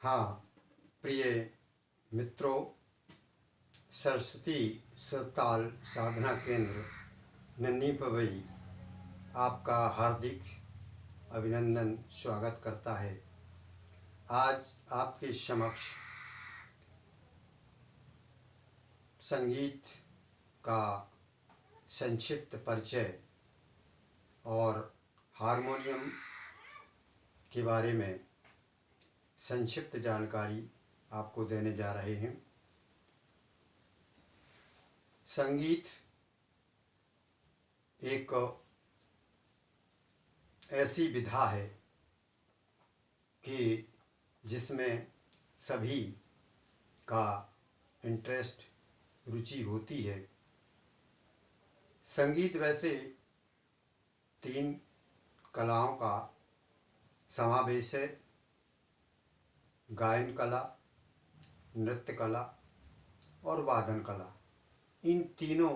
हाँ, प्रिय मित्रों, सरस्वती सुरताल साधना केंद्र नन्ही पवई आपका हार्दिक अभिनंदन स्वागत करता है। आज आपके समक्ष संगीत का संक्षिप्त परिचय और हारमोनियम के बारे में संक्षिप्त जानकारी आपको देने जा रहे हैं। संगीत एक ऐसी विधा है कि जिसमें सभी का इंटरेस्ट, रुचि होती है। संगीत वैसे 3 कलाओं का समावेश है: गायन कला, नृत्य कला और वादन कला। इन तीनों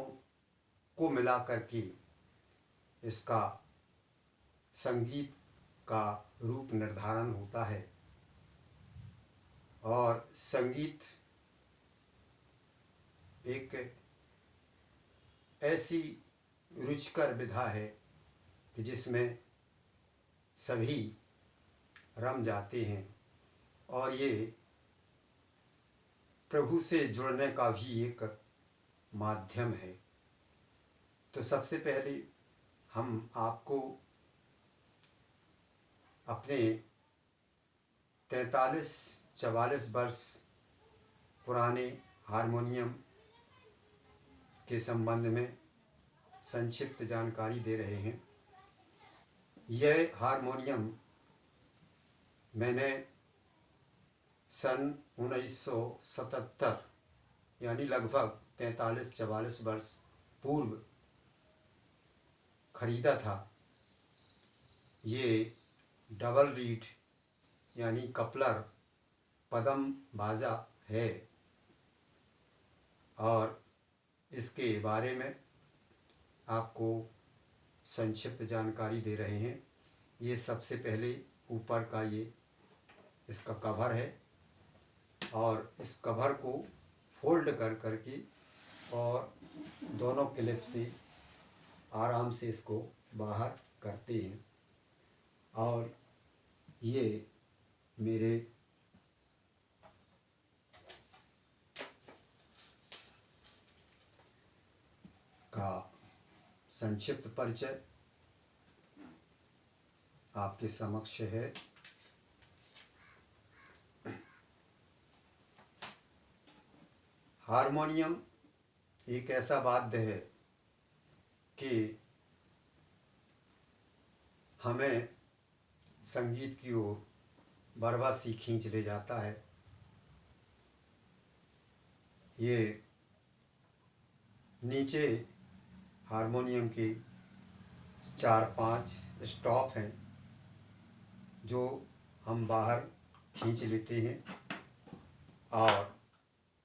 को मिलाकर के इसका संगीत का रूप निर्धारण होता है। और संगीत एक ऐसी रुचिकर विधा है कि जिसमें सभी रम जाते हैं और ये प्रभु से जुड़ने का भी एक माध्यम है। तो सबसे पहले हम आपको अपने 43-44 वर्ष पुराने हारमोनियम के संबंध में संक्षिप्त जानकारी दे रहे हैं। यह हारमोनियम मैंने सन 1977 यानी लगभग 43-44 वर्ष पूर्व खरीदा था। ये डबल रीड यानी कपलर पदम बाजा है और इसके बारे में आपको संक्षिप्त जानकारी दे रहे हैं। ये सबसे पहले ऊपर का ये इसका कवर है और इस कवर को फोल्ड कर करके और दोनों क्लिप से आराम से इसको बाहर करते हैं। और ये मेरे का संक्षिप्त परिचय आपके समक्ष है। हारमोनियम एक ऐसा वाद्य है कि हमें संगीत की ओर बरबस ही खींच ले जाता है। ये नीचे हारमोनियम के 4-5 स्टॉप हैं जो हम बाहर खींच लेते हैं और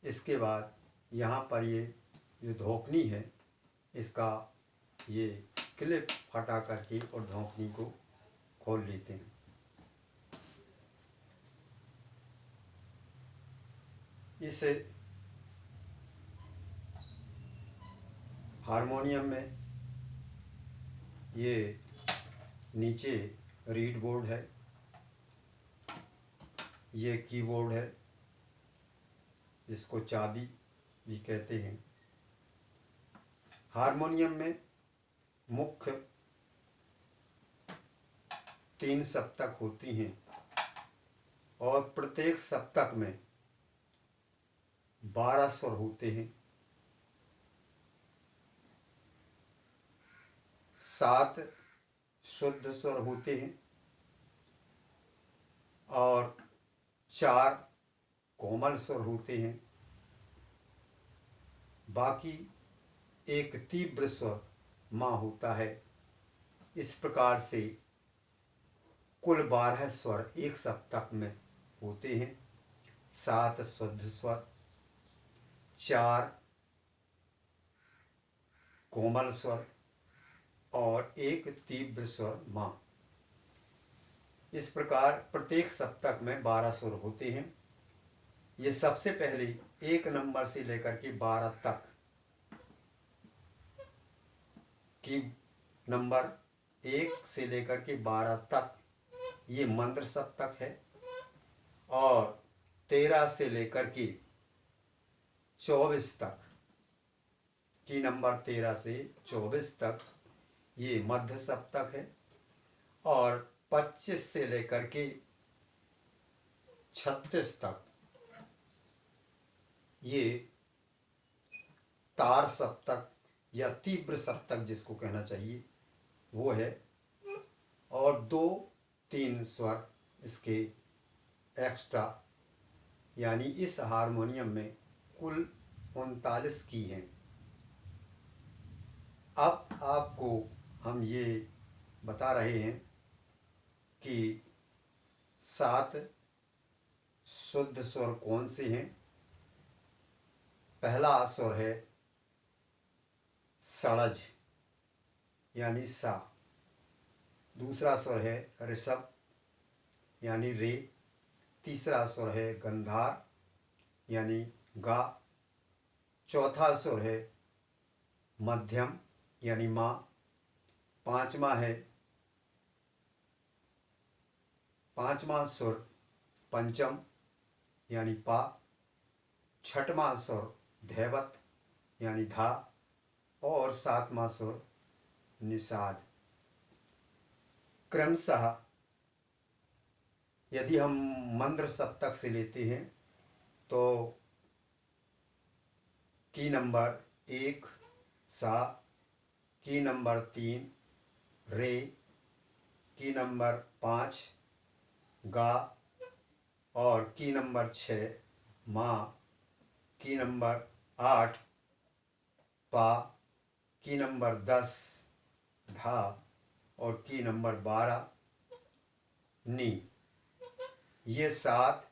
इसके बाद यहाँ पर ये जो धोकनी है इसका ये क्लिप हटा करके और धोकनी को खोल लेते हैं। इस हारमोनियम में ये नीचे रीड बोर्ड है, ये कीबोर्ड है, इसको चाबी भी कहते हैं। हारमोनियम में मुख्य 3 सप्तक होती हैं और प्रत्येक सप्तक में 12 स्वर होते हैं। 7 शुद्ध स्वर होते हैं और 4 कोमल स्वर होते हैं। बाकी एक तीव्र स्वर माँ होता है। इस प्रकार से कुल 12 स्वर एक सप्तक में होते हैं। 7 शुद्ध स्वर, 4 कोमल स्वर और 1 तीव्र स्वर माँ। इस प्रकार प्रत्येक सप्तक में 12 सुर होते हैं। ये सबसे पहले 1 नंबर से लेकर के 12 तक की नंबर 1 से लेकर के 12 तक ये मंद्र सप्तक है, और 13 से लेकर के 24 तक की नंबर 13 से 24 तक ये मध्य सप्तक है, और 25 से लेकर के 36 तक ये तार सप्तक या तीव्र सप्तक जिसको कहना चाहिए वो है, और 2-3 स्वर इसके एक्स्ट्रा, यानी इस हारमोनियम में कुल 39 की हैं। अब आपको हम ये बता रहे हैं कि 7 शुद्ध स्वर कौन से हैं। पहला स्वर है षडज यानी सा, दूसरा स्वर है ऋषभ यानी रे, तीसरा स्वर है गंधार यानी गा, चौथा स्वर है मध्यम यानी मा, पांचवा सुर पंचम यानी पा, छठवां सुर धैवत यानी धा, और 7वां सुर निषाद। क्रमशः यदि हम मंद्र सप्तक से लेते हैं तो की नंबर 1 सा, की नंबर 3 रे, की नंबर 5 गा, और की नंबर 6 मा, की नंबर 8 पा, की नंबर 10 धा, और की नंबर 12 नी। ये 7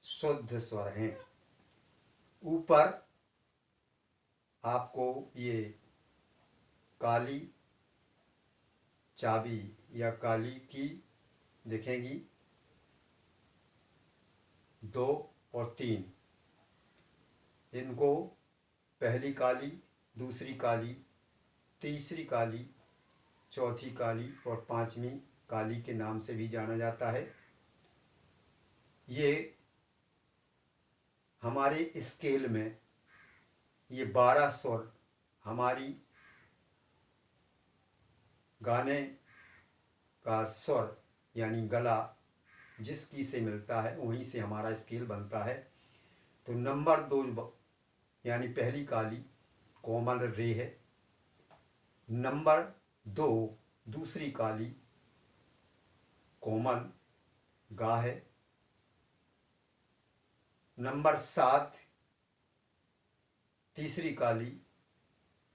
शुद्ध स्वर हैं। ऊपर आपको ये काली चाबी या काली की दिखेंगी, 2 और 3। इनको पहली काली, दूसरी काली, तीसरी काली, चौथी काली और 5वीं काली के नाम से भी जाना जाता है। ये हमारे स्केल में ये 12 स्वर हमारी गाने का स्वर यानी गला जिस की से मिलता है वहीं से हमारा स्केल बनता है। तो नंबर 2 यानी पहली काली कोमल रे है, नंबर 2 दूसरी काली कोमल गा है, नंबर 7 तीसरी काली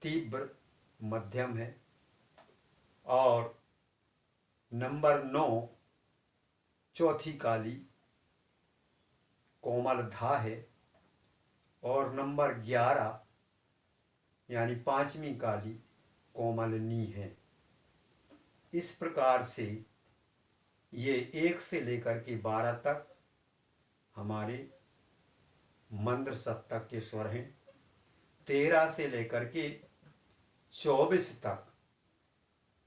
तीव्र मध्यम है, और नंबर 9 चौथी काली कोमल धा है, और नंबर 11 यानी 5वीं काली कोमल नी है। इस प्रकार से ये 1 से लेकर के 12 तक हमारे मंद्र सप्तक के स्वर हैं। 13 से लेकर के 24 तक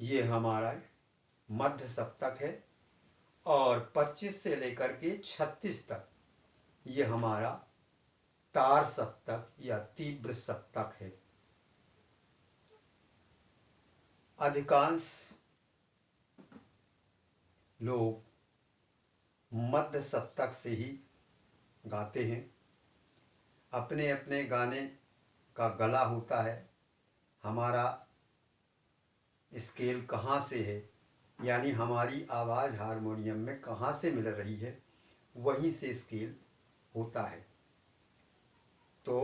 ये हमारा मध्य सप्तक है, और 25 से लेकर के 36 तक ये हमारा तार सप्तक या तीव्र सप्तक है। अधिकांश लोग मध्य सप्तक से ही गाते हैं। अपने अपने गाने का गला होता है, हमारा स्केल कहाँ से है यानी हमारी आवाज़ हारमोनियम में कहाँ से मिल रही है वहीं से स्केल होता है। तो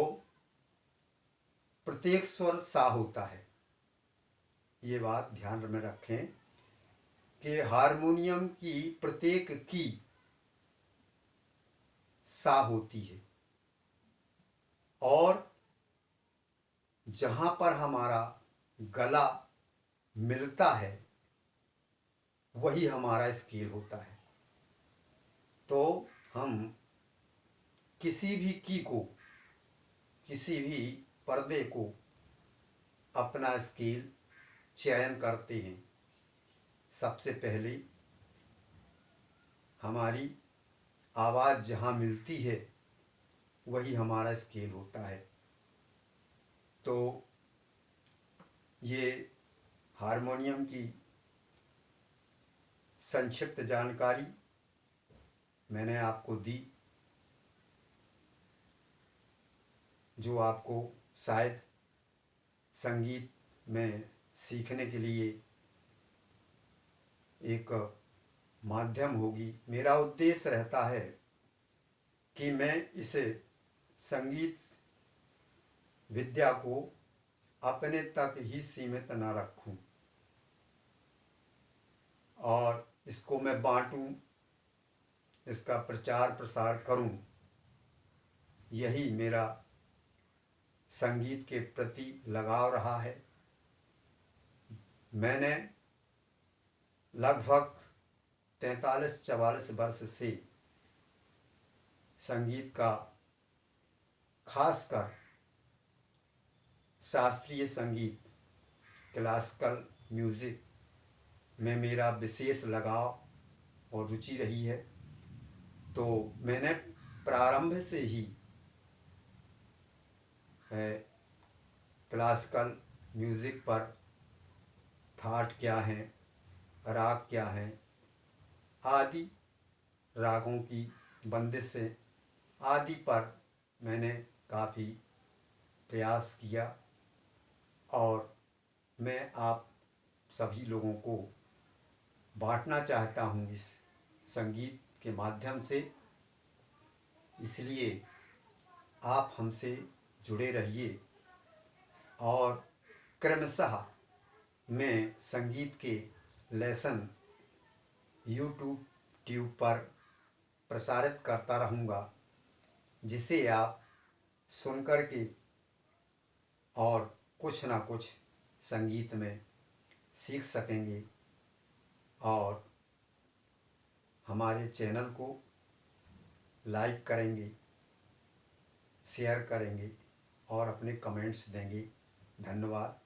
प्रत्येक स्वर सा होता है। ये बात ध्यान में रखें कि हारमोनियम की प्रत्येक की सा होती है, और जहाँ पर हमारा गला मिलता है वही हमारा स्केल होता है। तो हम किसी भी की को, किसी भी पर्दे को अपना स्केल चयन करते हैं। सबसे पहले हमारी आवाज़ जहाँ मिलती है वही हमारा स्केल होता है। तो ये हारमोनियम की संक्षिप्त जानकारी मैंने आपको दी, जो आपको शायद संगीत में सीखने के लिए एक माध्यम होगी। मेरा उद्देश्य रहता है कि मैं इसे संगीत विद्या को अपने तक ही सीमित न रखूं और इसको मैं बांटूं, इसका प्रचार प्रसार करूं। यही मेरा संगीत के प्रति लगाव रहा है। मैंने लगभग 43-44 वर्ष से संगीत का, खासकर शास्त्रीय संगीत, क्लासिकल म्यूज़िक में मेरा विशेष लगाव और रुचि रही है। तो मैंने प्रारंभ से ही क्लासिकल म्यूज़िक पर थाट क्या हैं, राग क्या हैं, आदि रागों की बंदिशें आदि पर मैंने काफ़ी प्रयास किया और मैं आप सभी लोगों को बांटना चाहता हूँ इस संगीत के माध्यम से। इसलिए आप हमसे जुड़े रहिए और क्रमशः मैं संगीत के लेसन यूट्यूब पर प्रसारित करता रहूँगा, जिसे आप सुनकर के और कुछ ना कुछ संगीत में सीख सकेंगे और हमारे चैनल को लाइक करेंगे, शेयर करेंगे और अपने कमेंट्स देंगे। धन्यवाद।